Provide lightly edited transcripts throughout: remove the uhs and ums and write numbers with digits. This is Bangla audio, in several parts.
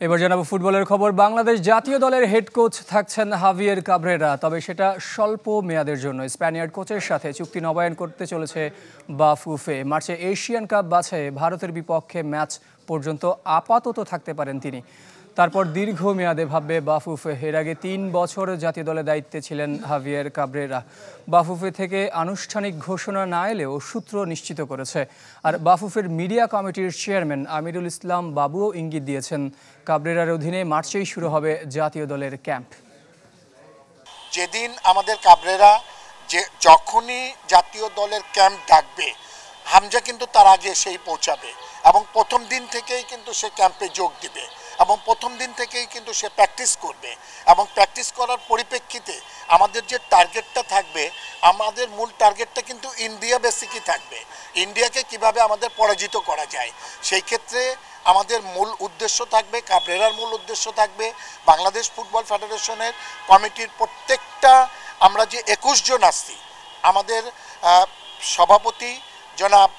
এবার জানাবো ফুটবলের খবর। বাংলাদেশ জাতীয় দলের হেড কোচ থাকছেন হাভিয়ের কাবরেরা, তবে সেটা স্বল্প মেয়াদের জন্য। স্প্যানিয়ার্ড কোচের সাথে চুক্তি নবায়ন করতে চলেছে বাফুফে। মার্চে এশিয়ান কাপ বাছাইয়ে ভারতের বিপক্ষে ম্যাচ পর্যন্ত আপাতত থাকতে পারেন তিনি। তারপর দীর্ঘমেয়াদে ভাববে বাফুফে। এর আগে 3 বছর জাতীয় দলে দায়িত্বে ছিলেন হাভিয়ের কাবরেরা। বাফুফে থেকে আনুষ্ঠানিক ঘোষণা না এলেও সূত্র নিশ্চিত করেছে। আর বাফুফের মিডিয়া কমিটির চেয়ারম্যান আমিরুল ইসলাম বাবুও ইঙ্গিত দিয়েছেন কাবরেরার অধীনে মার্চেই শুরু হবে জাতীয় দলের ক্যাম্প। যেদিন আমাদের কাবরেরা যখনই জাতীয় দলের ক্যাম্প ডাকবে, হামজা কিন্তু তার আগে সেই পৌঁছাবে এবং প্রথম দিন থেকেই কিন্তু সে ক্যাম্পে যোগ দিবে এবং প্রথম দিন থেকেই কিন্তু সে প্র্যাকটিস করবে এবং প্র্যাকটিস করার পরিপ্রেক্ষিতে আমাদের যে টার্গেটটা থাকবে, আমাদের মূল টার্গেটটা কিন্তু ইন্ডিয়া বেসিকই থাকবে। ইন্ডিয়াকে কিভাবে আমাদের পরাজিত করা যায়, সেই ক্ষেত্রে আমাদের মূল উদ্দেশ্য থাকবে, কাবরেরার মূল উদ্দেশ্য থাকবে বাংলাদেশ ফুটবল ফেডারেশনের কমিটির প্রত্যেকটা, আমরা যে 21 জন আছি, আমাদের সভাপতি জনাব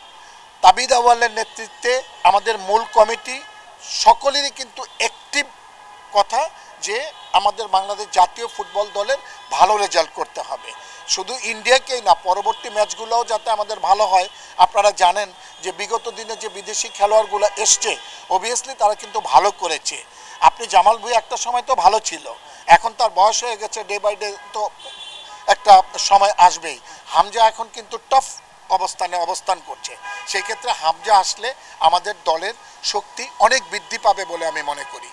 তাবিদ আওয়ালের নেতৃত্বে আমাদের মূল কমিটি সকলেরই কিন্তু অ্যাক্টিভ কথা যে আমাদের বাংলাদেশ জাতীয় ফুটবল দলের ভালো রেজাল্ট করতে হবে। শুধু ইন্ডিয়াকেই না, পরবর্তী ম্যাচগুলোও যাতে আমাদের ভালো হয়। আপনারা জানেন যে বিগত দিনে যে বিদেশি খেলোয়াড়গুলো এসছে, অবভিয়াসলি তারা কিন্তু ভালো করেছে। আপনি জামাল ভুঁইয়া একটা সময় তো ভালো ছিল, এখন তার বয়স হয়ে গেছে, ডে বাই ডে তো একটা সময় আসবেই। হামজা এখন কিন্তু টফ অবস্থানে অবস্থান করছে, সেই ক্ষেত্রে হামজা আসলে আমাদের দলের শক্তি অনেক বৃদ্ধি পাবে বলে আমি মনে করি।